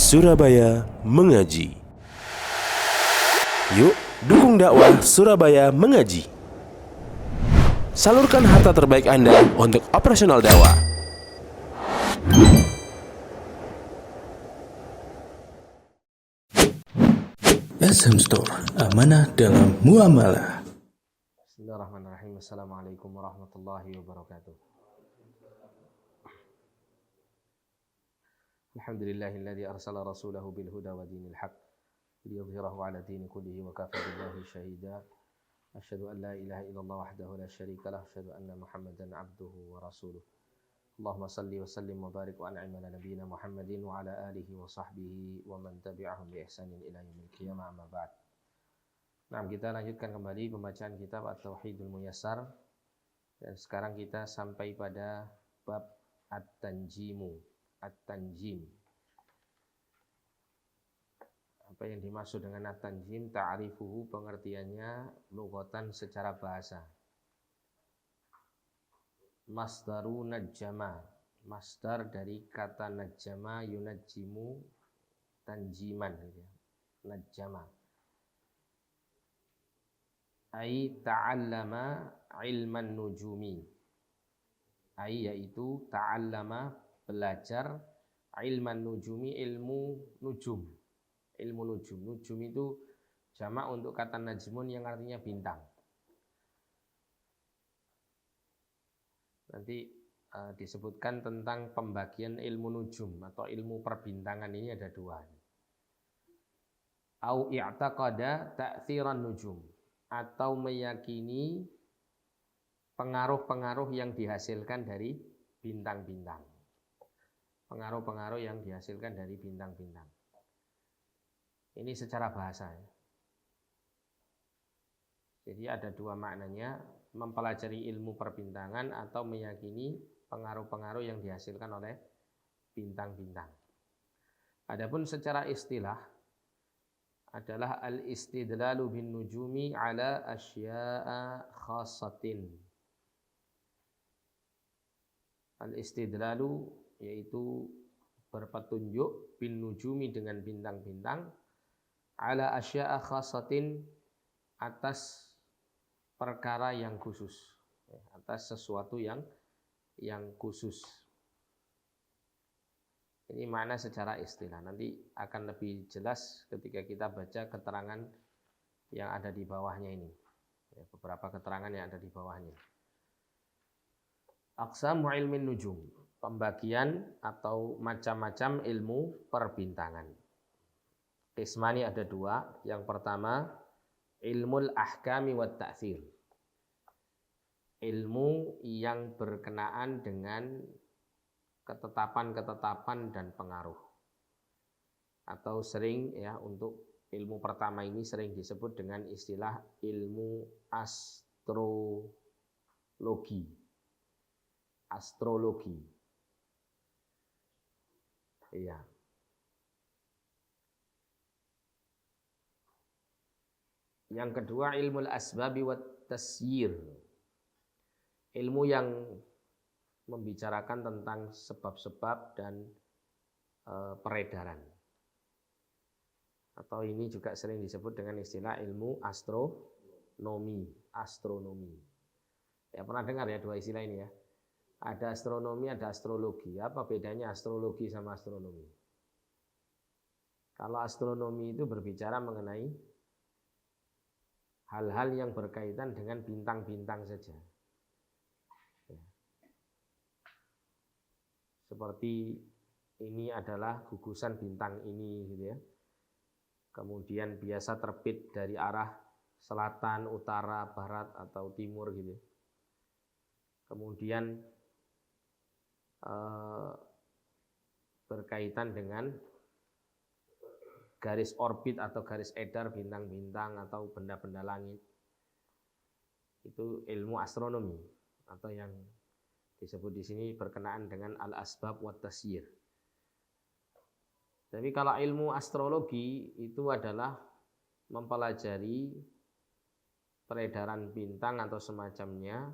Surabaya Mengaji. Yuk, dukung dakwah Surabaya Mengaji. Salurkan harta terbaik Anda untuk operasional dakwah. SM Store, amanah dalam muamalah. Bismillahirrahmanirrahim. Assalamualaikum warahmatullahi wabarakatuh. Alhamdulillahilladzi arsala rasulahu bil huda wa dinil haq liyudhhirahu 'ala dini kullihi wa kafa billahi shahida. Asyhadu an la ilaha illallah wahdahu la syarika lah, asyhadu anna Muhammadan 'abduhu wa rasuluh. Allahumma salli wa sallim wa barik wa an'im ala nabiyyina Muhammadin wa ala alihi wa sahbihi wa man tabi'ahum bi ihsanin ila yaumil qiyamah, amma ba'd. Nah, kita lanjutkan kembali pembacaan kitab At-Tauhidul Muyassar. Dan sekarang kita sampai pada bab At-Tanjimu. At-Tanjim. Apa yang dimaksud dengan At-Tanjim? Ta'rifuhu, pengertiannya lughatan secara bahasa. Masdaru najjama. Masdar dari kata najjama yunajjimu tanjiman. Najjama. Ai ta'allama ilman nujumi. Ai yaitu ta'allama, belajar, ilman nujumi, ilmu nujum. Ilmu nujum. Nujum itu jamak untuk kata najmun yang artinya bintang. Nanti disebutkan tentang pembagian ilmu nujum atau ilmu perbintangan ini ada dua. Au i'taqada ta'tsiran nujum, atau meyakini pengaruh-pengaruh yang dihasilkan dari bintang-bintang. Pengaruh-pengaruh yang dihasilkan dari bintang-bintang. Ini secara bahasa ya. Jadi ada dua maknanya, mempelajari ilmu perbintangan atau meyakini pengaruh-pengaruh yang dihasilkan oleh bintang-bintang. Adapun secara istilah adalah al-istidlalu bin nujumi ala asya'a khassatin. Al-istidlalu yaitu berpetunjuk bin nujumi dengan bintang-bintang ala asya'a khassatin, atas perkara yang khusus, atas sesuatu yang khusus. Ini makna secara istilah. Nanti akan lebih jelas ketika kita baca keterangan yang ada di bawahnya ini. Beberapa keterangan yang ada di bawahnya. Aqsamu ilmin nujum, pembagian atau macam-macam ilmu perbintangan. Qismani ada dua. Yang pertama, ilmul ahkami wat ta'thir. Ilmu yang berkenaan dengan ketetapan-ketetapan dan pengaruh. Atau sering ya, untuk ilmu pertama ini sering disebut dengan istilah ilmu astrologi. Astrologi. Iya. Yang kedua, ilmul asbabi wat tasyir. Ilmu yang membicarakan tentang sebab-sebab dan peredaran. Atau ini juga sering disebut dengan istilah ilmu astronomi. Astronomi. Ya, pernah dengar ya dua istilah ini ya. Ada astronomi, ada astrologi. Apa bedanya astrologi sama astronomi? Kalau astronomi itu berbicara mengenai hal-hal yang berkaitan dengan bintang-bintang saja. Ya. Seperti ini adalah gugusan bintang ini, gitu ya. Kemudian biasa terbit dari arah selatan, utara, barat, atau timur, gitu. Kemudian berkaitan dengan garis orbit atau garis edar bintang-bintang atau benda-benda langit. Itu ilmu astronomi atau yang disebut di sini berkenaan dengan al-asbab wat tasyir. Tapi kalau ilmu astrologi itu adalah mempelajari peredaran bintang atau semacamnya,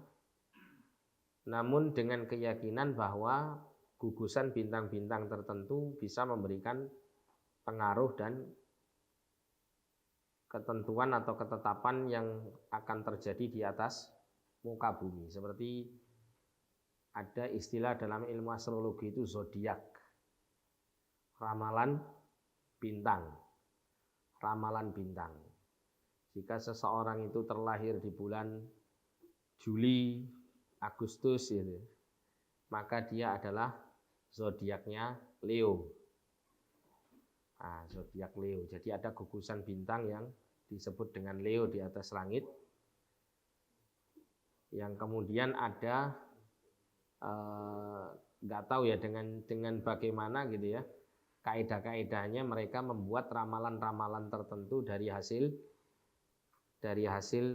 namun dengan keyakinan bahwa gugusan bintang-bintang tertentu bisa memberikan pengaruh dan ketentuan atau ketetapan yang akan terjadi di atas muka bumi. Seperti ada istilah dalam ilmu astrologi itu zodiak, ramalan bintang. Ramalan bintang. Jika seseorang itu terlahir di bulan Juli, Agustus gitu, maka dia adalah zodiaknya Leo. Nah, zodiak Leo. Jadi ada gugusan bintang yang disebut dengan Leo di atas langit. Yang kemudian ada nggak tahu ya dengan bagaimana gitu ya. Kaidah-kaidahnya mereka membuat ramalan-ramalan tertentu dari hasil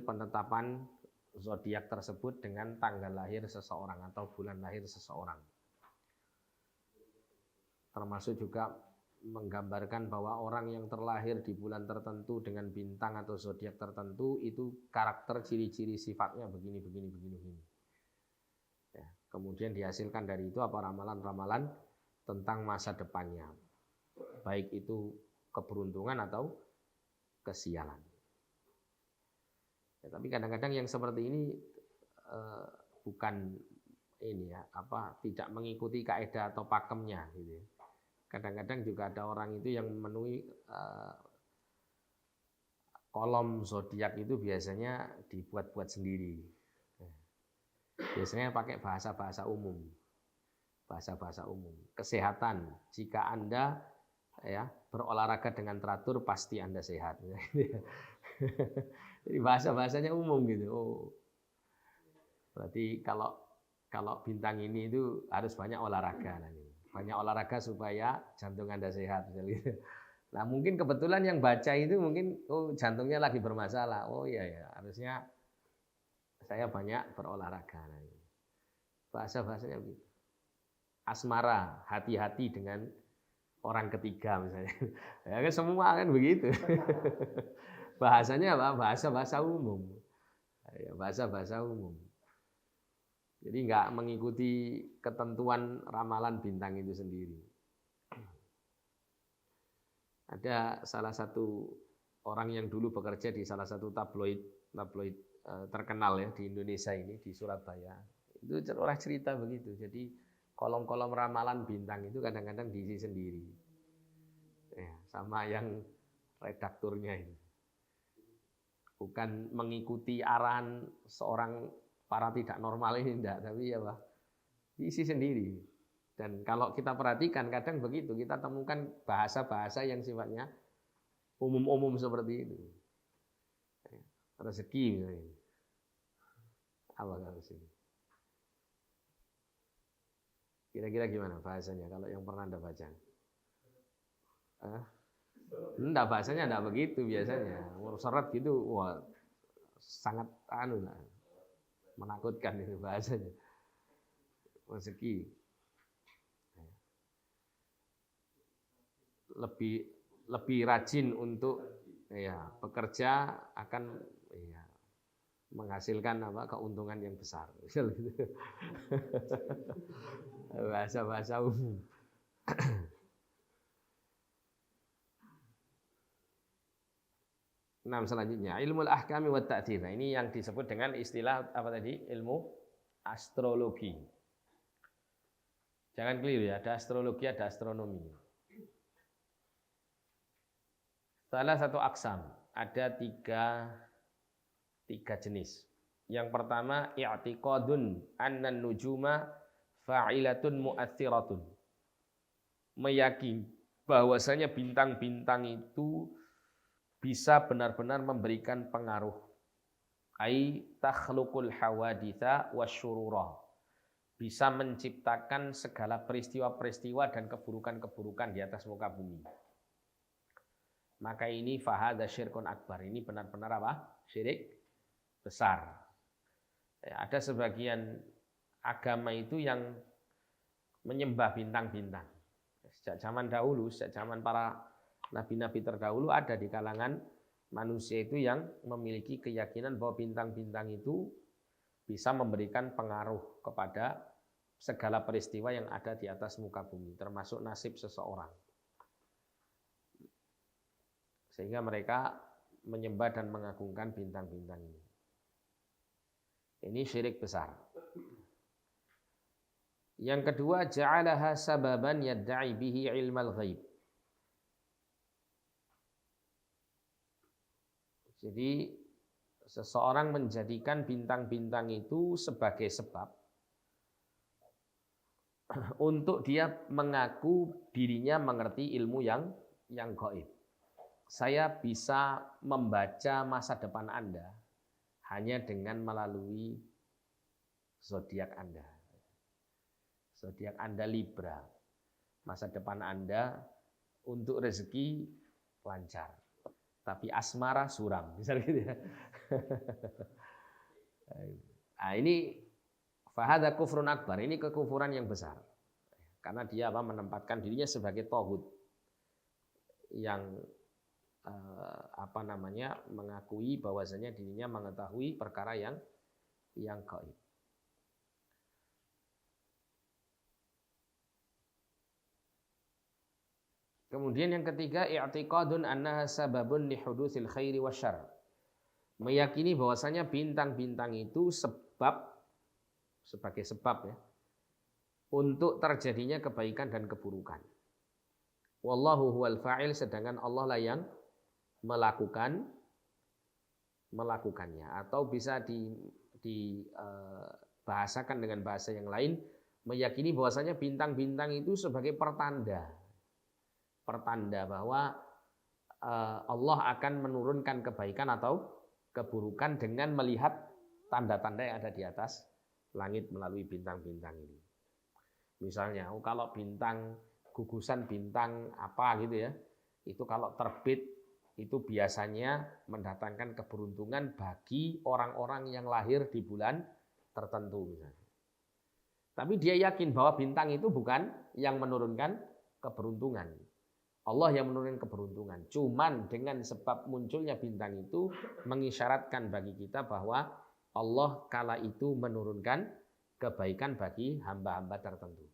penetapan zodiak tersebut dengan tanggal lahir seseorang atau bulan lahir seseorang. Termasuk juga menggambarkan bahwa orang yang terlahir di bulan tertentu dengan bintang atau zodiak tertentu itu karakter, ciri-ciri, sifatnya begini. Ya, kemudian dihasilkan dari itu apa ramalan-ramalan tentang masa depannya. Baik itu keberuntungan atau kesialan. Ya, tapi kadang-kadang yang seperti ini bukan ini ya, tidak mengikuti kaidah atau pakemnya gitu. Kadang-kadang juga ada orang itu yang memenuhi kolom zodiak itu biasanya dibuat-buat sendiri. Biasanya pakai bahasa-bahasa umum. Bahasa-bahasa umum. Kesehatan, jika Anda ya berolahraga dengan teratur pasti Anda sehat. Jadi bahasa-bahasanya umum gitu. Oh. Berarti kalau bintang ini itu harus banyak olahraga nanti. Banyak olahraga supaya jantung Anda sehat. Nah, mungkin kebetulan yang baca itu mungkin jantungnya lagi bermasalah. Oh iya ya, harusnya saya banyak berolahraga nanti. Bahasa-bahasanya begitu. Asmara, hati-hati dengan orang ketiga misalnya. Ya kan semua kan begitu. Bahasanya apa? Bahasa-bahasa umum. Ya, bahasa-bahasa umum. Jadi nggak mengikuti ketentuan ramalan bintang itu sendiri. Ada salah satu orang yang dulu bekerja di salah satu tabloid terkenal ya di Indonesia ini, di Surabaya. Itu orang cerita begitu. Jadi kolom-kolom ramalan bintang itu kadang-kadang diisi sendiri. Ya, sama yang redakturnya ini. Bukan mengikuti arahan seorang para tidak normal ini enggak, tapi ya diisi sendiri. Dan kalau kita perhatikan kadang begitu, kita temukan bahasa-bahasa yang sifatnya umum-umum seperti itu. Rezeki misalnya. Apa rezeki? Kira-kira gimana bahasanya kalau yang pernah Anda baca? Enggak, bahasanya enggak begitu biasanya. Seret gitu, wah sangat menakutkan itu bahasanya. Rezeki. Lebih rajin untuk bekerja akan menghasilkan keuntungan yang besar. Bahasa-bahasa umum. Nah, selanjutnya ilmu al-ahkami wa ta'thir. Nah, ini yang disebut dengan istilah apa tadi? Ilmu astrologi. Jangan keliru ya, ada astrologi, ada astronomi. Salah satu aksam, ada tiga jenis. Yang pertama, i'tiqadun annan nujuma fa'ilatun mu'athiratun. Meyakini bahwasanya bintang-bintang itu bisa benar-benar memberikan pengaruh. Ai takhluqul hawaditha wasyurura. Bisa menciptakan segala peristiwa-peristiwa dan keburukan-keburukan di atas muka bumi. Maka ini fahadha syirkun akbar. Ini benar-benar apa? Syirik besar. Ada sebagian agama itu yang menyembah bintang-bintang. Sejak zaman dahulu, sejak zaman para nabi-nabi terdahulu ada di kalangan manusia itu yang memiliki keyakinan bahwa bintang-bintang itu bisa memberikan pengaruh kepada segala peristiwa yang ada di atas muka bumi, termasuk nasib seseorang. Sehingga mereka menyembah dan mengagungkan bintang-bintang ini. Ini syirik besar. Yang kedua, ja'alaha sababan yadda'i bihi ilmal ghaib. Jadi seseorang menjadikan bintang-bintang itu sebagai sebab untuk dia mengaku dirinya mengerti ilmu yang gaib. Saya bisa membaca masa depan Anda hanya dengan melalui zodiak Anda. Zodiak Anda Libra. Masa depan Anda untuk rezeki lancar. Tapi asmara suram, misalnya gitu ya. Nah, ini fahadha kufrun akbar, ini kekufuran yang besar. Karena dia menempatkan dirinya sebagai tauhid yang mengakui bahwasanya dirinya mengetahui perkara yang gaib. Kemudian yang ketiga, i'tiqadun annaha sababun li hudutsil khairi wasyarr. Meyakini bahwasanya bintang-bintang itu sebagai sebab ya untuk terjadinya kebaikan dan keburukan. Wallahu huwal fa'il, sedangkan Allah lah yang melakukannya, atau bisa dibahasakan dengan bahasa yang lain, meyakini bahwasanya bintang-bintang itu sebagai pertanda bahwa Allah akan menurunkan kebaikan atau keburukan dengan melihat tanda-tanda yang ada di atas langit melalui bintang-bintang ini. Misalnya, kalau bintang gugusan bintang apa gitu ya, itu kalau terbit itu biasanya mendatangkan keberuntungan bagi orang-orang yang lahir di bulan tertentu misalnya. Tapi dia yakin bahwa bintang itu bukan yang menurunkan keberuntungan. Allah yang menurunkan keberuntungan. Cuman dengan sebab munculnya bintang itu mengisyaratkan bagi kita bahwa Allah kala itu menurunkan kebaikan bagi hamba-hamba tertentu.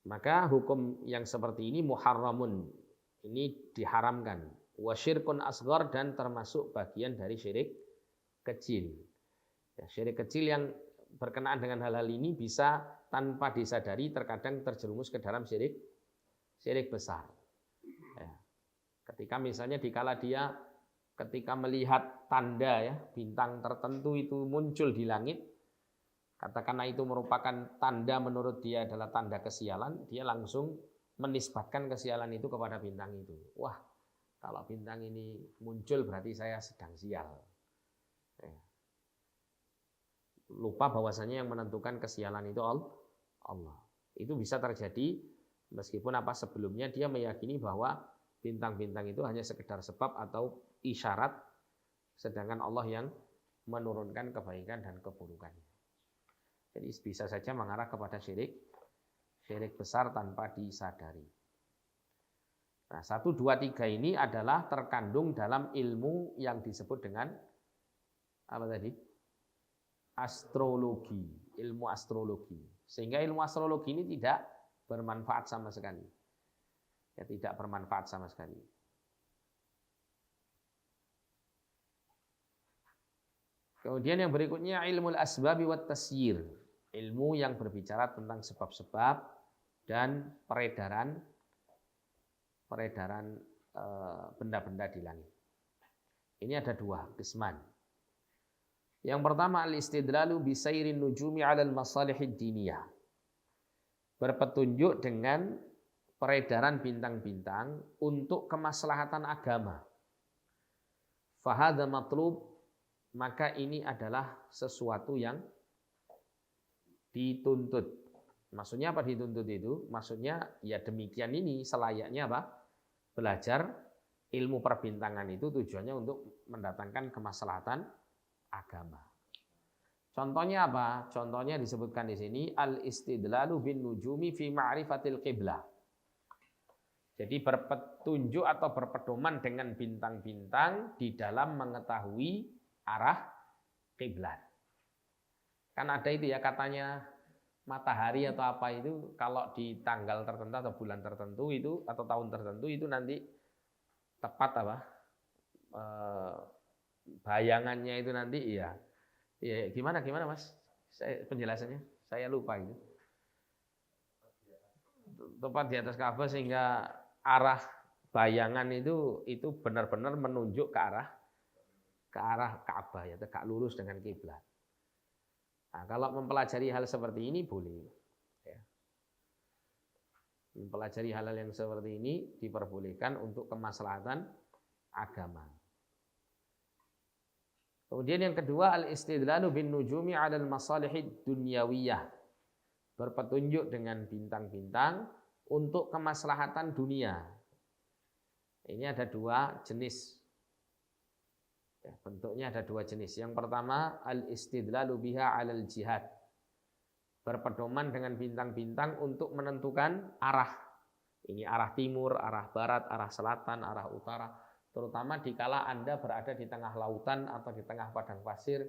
Maka hukum yang seperti ini muharramun, ini diharamkan. Wa syirkun asghar, dan termasuk bagian dari syirik kecil. Ya, syirik kecil yang berkenaan dengan hal-hal ini bisa tanpa disadari terkadang terjerumus ke dalam syirik besar. Ya. Ketika misalnya dikala dia ketika melihat tanda ya bintang tertentu itu muncul di langit, katakanlah itu merupakan tanda menurut dia adalah tanda kesialan, dia langsung menisbatkan kesialan itu kepada bintang itu. Wah, kalau bintang ini muncul berarti saya sedang sial. Ya. Lupa bahwasanya yang menentukan kesialan itu Allah. Itu bisa terjadi meskipun sebelumnya dia meyakini bahwa bintang-bintang itu hanya sekedar sebab atau isyarat, sedangkan Allah yang menurunkan kebaikan dan keburukannya. Jadi bisa saja mengarah kepada syirik besar tanpa disadari. Nah, 1, 2, 3 ini adalah terkandung dalam ilmu yang disebut dengan apa tadi? Astrologi, ilmu astrologi. Sehingga ilmu astrologi ini tidak bermanfaat sama sekali. Ya, tidak bermanfaat sama sekali. Kemudian yang berikutnya ilmu asbabi wat tasyir. Ilmu yang berbicara tentang sebab-sebab dan peredaran benda-benda di langit. Ini ada 2 qisman. Yang pertama al-istidlalu bi sayrin nujumi 'ala al-masalihid diniyah. Berpetunjuk dengan peredaran bintang-bintang untuk kemaslahatan agama. Fahadha matlub, maka ini adalah sesuatu yang dituntut. Maksudnya apa dituntut itu? Maksudnya ya demikian ini selayaknya belajar ilmu perbintangan itu tujuannya untuk mendatangkan kemaslahatan agama. Contohnya apa? Contohnya disebutkan di sini al-istidlalu bin nujumi fi ma'rifatil qiblah. Jadi berpetunjuk atau berpedoman dengan bintang-bintang di dalam mengetahui arah kiblat. Kan ada itu ya katanya matahari atau apa itu kalau di tanggal tertentu atau bulan tertentu itu atau tahun tertentu itu nanti tepat apa bayangannya itu nanti ya gimana Mas? Penjelasannya saya lupa itu. Tepat di atas Ka'bah sehingga arah bayangan itu benar-benar menunjuk ke arah Ka'bah ya, tegak lurus dengan kiblat. Nah, kalau mempelajari hal seperti ini boleh. Ya. Mempelajari hal-hal yang seperti ini diperbolehkan untuk kemaslahatan agama. Kemudian yang kedua, al-istidlalu bin nujumi 'ala al-masalihid dunyawiyah. Berpetunjuk dengan bintang-bintang untuk kemaslahatan dunia. Ini ada dua jenis. Ya, bentuknya ada dua jenis. Yang pertama, al-istidlalu biha 'alal jihad. Berpedoman dengan bintang-bintang untuk menentukan arah. Ini arah timur, arah barat, arah selatan, arah utara. Terutama dikala Anda berada di tengah lautan atau di tengah padang pasir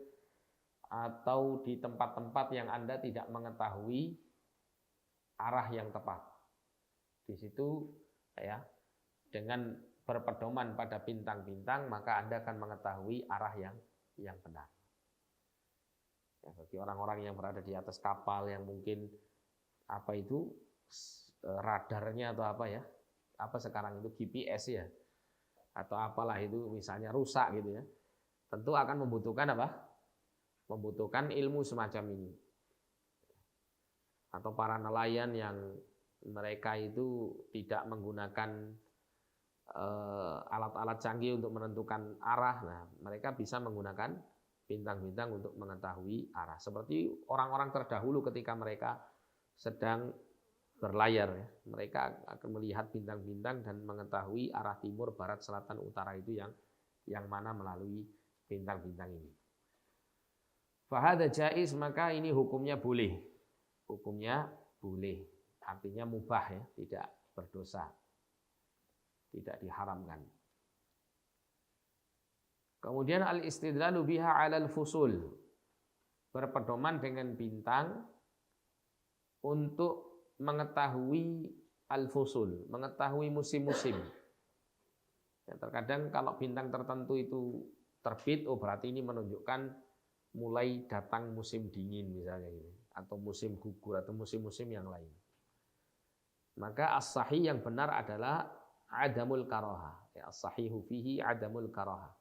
atau di tempat-tempat yang Anda tidak mengetahui arah yang tepat. Di situ ya, dengan berpedoman pada bintang-bintang maka Anda akan mengetahui arah yang benar. Ya, bagi orang-orang yang berada di atas kapal yang mungkin radarnya atau apa sekarang itu GPS ya, atau apalah itu misalnya rusak gitu ya, tentu akan membutuhkan ilmu semacam ini. Atau para nelayan yang mereka itu tidak menggunakan alat-alat canggih untuk menentukan arah, nah mereka bisa menggunakan bintang-bintang untuk mengetahui arah. Seperti orang-orang terdahulu ketika mereka sedang berlayar, ya, mereka akan melihat bintang-bintang dan mengetahui arah timur, barat, selatan, utara itu yang mana melalui bintang-bintang ini. Fahadha jaiz, maka ini hukumnya boleh. Hukumnya boleh, artinya mubah ya, tidak berdosa, tidak diharamkan. Kemudian al-istidlalu biha 'alal fusul, berpedoman dengan bintang untuk mengetahui al-fusul, mengetahui musim-musim. Ya, terkadang kalau bintang tertentu itu terbit, berarti ini menunjukkan mulai datang musim dingin misalnya gitu, atau musim gugur atau musim-musim yang lain. Maka as-sahih yang benar adalah adamul karaha. Ya, as-sahihu fihi adamul karaha.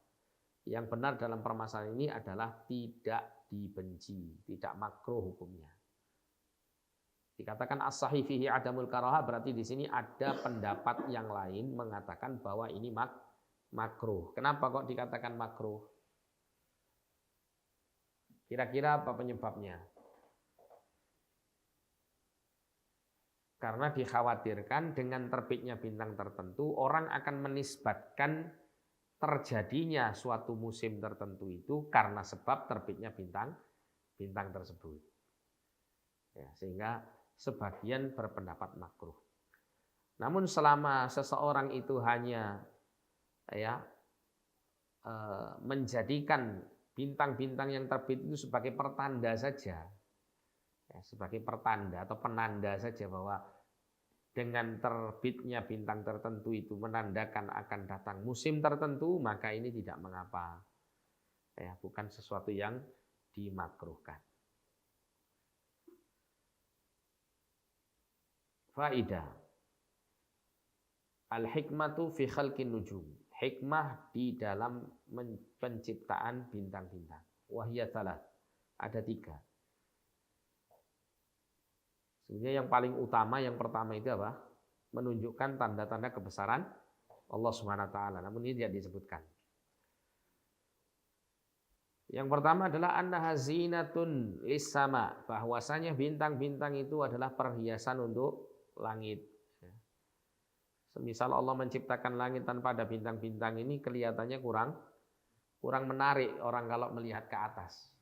Yang benar dalam permasalahan ini adalah tidak dibenci, tidak makruh hukumnya. Dikatakan as-sahih fihi adamul karaha berarti di sini ada pendapat yang lain mengatakan bahwa ini makruh. Kenapa kok dikatakan makruh? Kira-kira apa penyebabnya? Karena dikhawatirkan dengan terbitnya bintang tertentu, orang akan menisbatkan terjadinya suatu musim tertentu itu karena sebab terbitnya bintang tersebut. Ya, sehingga sebagian berpendapat makruh. Namun selama seseorang itu hanya menjadikan bintang-bintang yang terbit itu sebagai pertanda saja, ya, sebagai pertanda atau penanda saja bahwa dengan terbitnya bintang tertentu itu menandakan akan datang musim tertentu, maka ini tidak mengapa. Ya, bukan sesuatu yang dimakruhkan. Faidah. Al-hikmatu fi khalqin nujum. Hikmah di dalam penciptaan bintang-bintang. Wahya salat. Ada 3. Sebenarnya yang paling utama, yang pertama itu apa? Menunjukkan tanda-tanda kebesaran Allah Subhanahu wa taala. Namun ini tidak disebutkan. Yang pertama adalah annaha zinatun lis-sama, bahwasanya bintang-bintang itu adalah perhiasan untuk langit. Semisal Allah menciptakan langit tanpa ada bintang-bintang ini kelihatannya kurang menarik orang kalau melihat ke atas.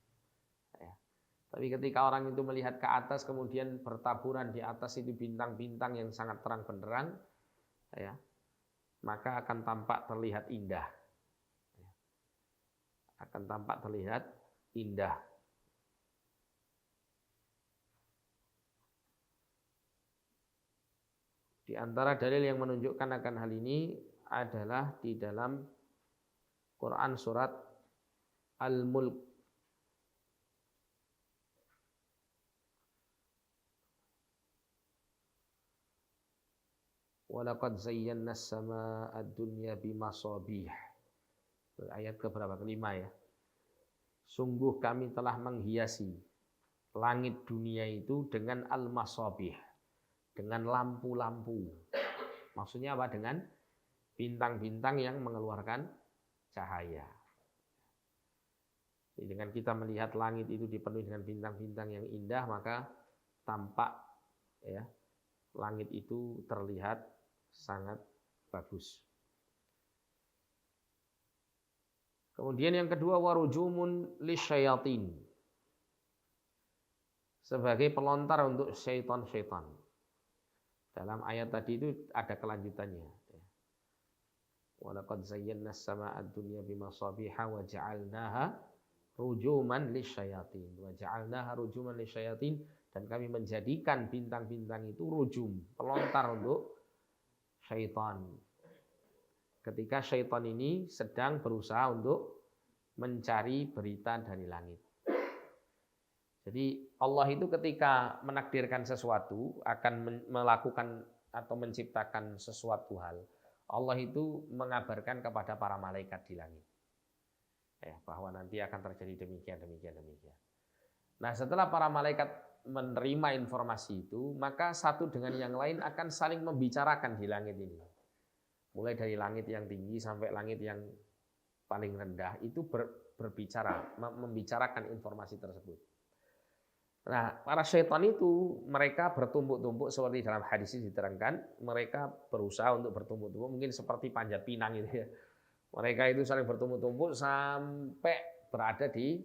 Tapi ketika orang itu melihat ke atas kemudian bertaburan di atas itu bintang-bintang yang sangat terang benderang, ya, maka akan tampak terlihat indah. Akan tampak terlihat indah. Di antara dalil yang menunjukkan akan hal ini adalah di dalam Quran surat Al-Mulk. Walaqad zayyana as-samaa'a ad-dunya bimasabih. Ayat keberapa? Kelima ya. Sungguh kami telah menghiasi langit dunia itu dengan al-masabih, dengan lampu-lampu. Maksudnya apa? Dengan bintang-bintang yang mengeluarkan cahaya. Jadi dengan kita melihat langit itu dipenuhi dengan bintang-bintang yang indah, maka tampak ya langit itu terlihat sangat bagus. Kemudian yang kedua, warujumun lisyayatin, sebagai pelontar untuk syaitan-syaitan. Dalam ayat tadi itu ada kelanjutannya. Walaqad zayyana as-samaa'a ad-dunya bimasabiha wa ja'alnaha rujuman lisyayatin. Wa ja'alnaha rujuman lisyayatin, dan kami menjadikan bintang-bintang itu rujum, pelontar untuk syaitan. Ketika syaitan ini sedang berusaha untuk mencari berita dari langit. Jadi Allah itu ketika menakdirkan sesuatu, akan melakukan atau menciptakan sesuatu hal, Allah itu mengabarkan kepada para malaikat di langit bahwa nanti akan terjadi demikian, demikian, demikian. Nah, setelah para malaikat menerima informasi itu, maka satu dengan yang lain akan saling membicarakan di langit ini. Mulai dari langit yang tinggi sampai langit yang paling rendah itu berbicara, membicarakan informasi tersebut. Nah, para syaitan itu mereka bertumpuk-tumpuk seperti dalam hadis ini diterangkan, mereka berusaha untuk bertumpuk-tumpuk mungkin seperti panjat pinang gitu ya. Mereka itu saling bertumpuk-tumpuk sampai berada di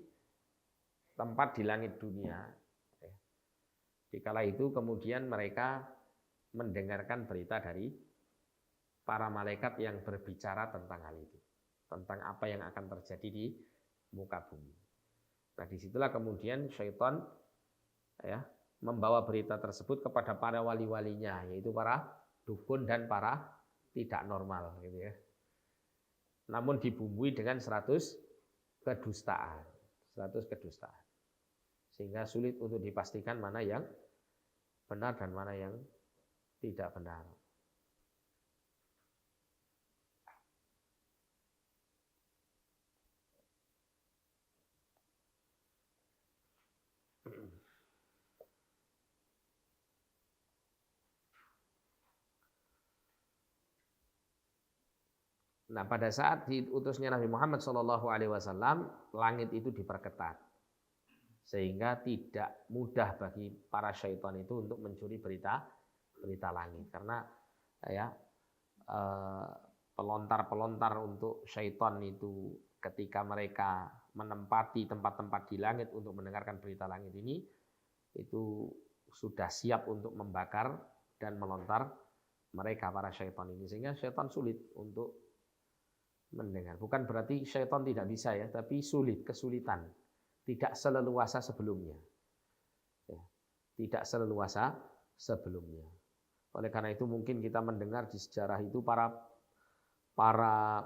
tempat di langit dunia. Dikala itu kemudian mereka mendengarkan berita dari para malaikat yang berbicara tentang hal itu, tentang apa yang akan terjadi di muka bumi. Nah, disitulah kemudian syaitan membawa berita tersebut kepada para wali-walinya, yaitu para dukun dan para tidak normal, gitu ya. Namun dibumbui dengan 100 kedustaan, sehingga sulit untuk dipastikan mana yang benar dan mana yang tidak benar. Nah, pada saat diutusnya Nabi Muhammad SAW, langit itu diperketat, sehingga tidak mudah bagi para syaitan itu untuk mencuri berita langit, karena pelontar-pelontar untuk syaitan itu ketika mereka menempati tempat-tempat di langit untuk mendengarkan berita langit ini, itu sudah siap untuk membakar dan melontar mereka para syaitan ini, sehingga syaitan sulit untuk mendengar. Bukan berarti syaitan tidak bisa ya, tapi kesulitan, tidak seleluasa sebelumnya. Tidak seleluasa sebelumnya. Oleh karena itu mungkin kita mendengar di sejarah itu para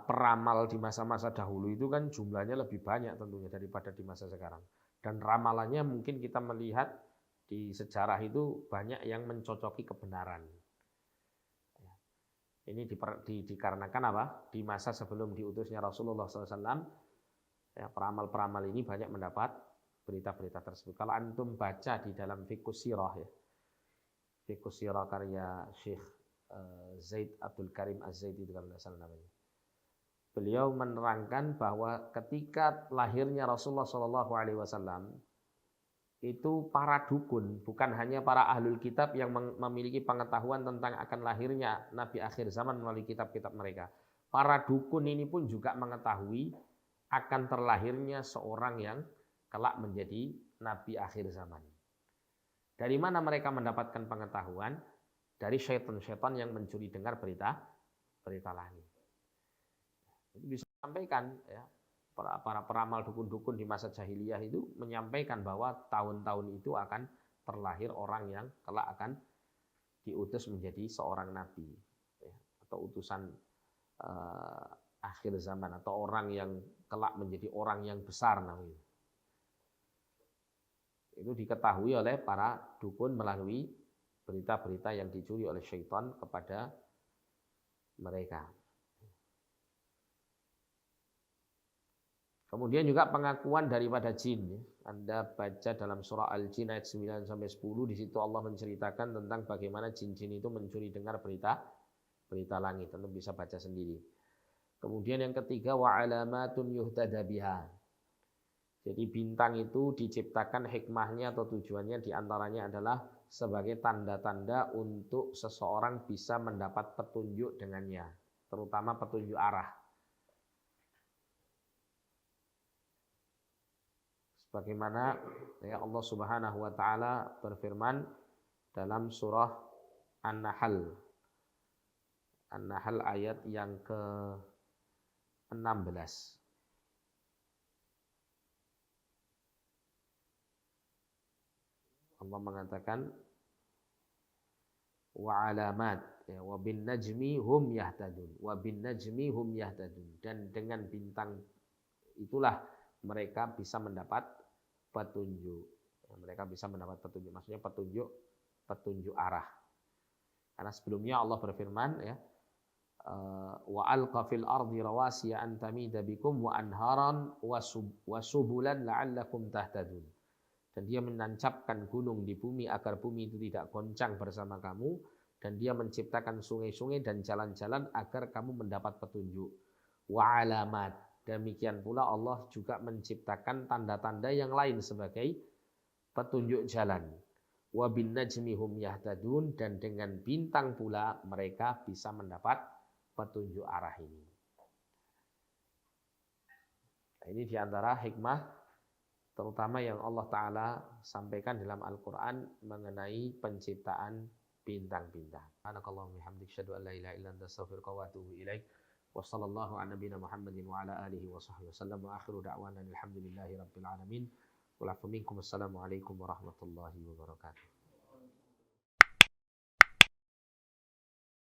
peramal di masa-masa dahulu itu kan jumlahnya lebih banyak tentunya daripada di masa sekarang. Dan ramalannya mungkin kita melihat di sejarah itu banyak yang mencocoki kebenaran. Ini dikarenakan apa? Di masa sebelum diutusnya Rasulullah SAW, peramal-peramal ini banyak mendapat berita-berita tersebut. Kalau antum baca di dalam Fiqhus Sirah Fiqhus Sirah karya Syekh Zaid Abdul Karim Az-Zaidi itu kalau tidak salah namanya. Beliau menerangkan bahwa ketika lahirnya Rasulullah SAW itu para dukun, bukan hanya para ahlul kitab yang memiliki pengetahuan tentang akan lahirnya Nabi akhir zaman melalui kitab-kitab mereka. Para dukun ini pun juga mengetahui akan terlahirnya seorang yang kelak menjadi Nabi akhir zaman. Dari mana mereka mendapatkan pengetahuan? Dari syaitan-syaitan yang mencuri dengar berita langit. Itu bisa disampaikan ya. Para peramal dukun-dukun di masa jahiliyah itu menyampaikan bahwa tahun-tahun itu akan terlahir orang yang kelak akan diutus menjadi seorang nabi atau utusan akhir zaman atau orang yang kelak menjadi orang yang besar namanya. Itu diketahui oleh para dukun melalui berita-berita yang dicuri oleh syaitan kepada mereka. Kemudian juga pengakuan daripada jin. Anda baca dalam surah Al-Jin ayat 9 sampai 10, di situ Allah menceritakan tentang bagaimana jin-jin itu mencuri dengar berita langit. Anda bisa baca sendiri. Kemudian yang ketiga, wa alamatun yuhtada biha. Jadi bintang itu diciptakan hikmahnya atau tujuannya diantaranya adalah sebagai tanda-tanda untuk seseorang bisa mendapat petunjuk dengannya, terutama petunjuk arah. Sebagaimana ya Allah Subhanahu wa taala berfirman dalam surah An-Nahl. An-Nahl ayat yang ke-16. Allah mengatakan wa alamat ya, wa bin najmi hum yahtadun, wa bin najmi hum yahtadun, dan dengan bintang itulah mereka bisa mendapat petunjuk. Ya, mereka bisa mendapat petunjuk, maksudnya petunjuk arah. Karena sebelumnya Allah berfirman ya, wa alqa fil ardi rawasiya an tamida bikum wa anharan wa subulan la'allakum tahtadun. Dan dia menancapkan gunung di bumi agar bumi itu tidak goncang bersama kamu, dan dia menciptakan sungai-sungai dan jalan-jalan agar kamu mendapat petunjuk. Wa alamat, demikian pula Allah juga menciptakan tanda-tanda yang lain sebagai petunjuk jalan. Wa bin najmi hum yahtadun, dan dengan bintang pula mereka bisa mendapat petunjuk arah ini. Nah, ini diantara hikmah terutama yang Allah Ta'ala sampaikan dalam Al-Quran mengenai penciptaan bintang-bintang. Subhanakallahumma bihamdika asyhadu an la ilaha illa anta astaghfiruka wa atubu ilaik. Wa sallallahu ala nabiyyina Muhammadin wa ala alihi wa sahbihi wasallam. Wa akhiru da'wana alhamdulillahi rabbil alamin. Wa lakum minkum assalamu alaikum warahmatullahi wabarakatuh.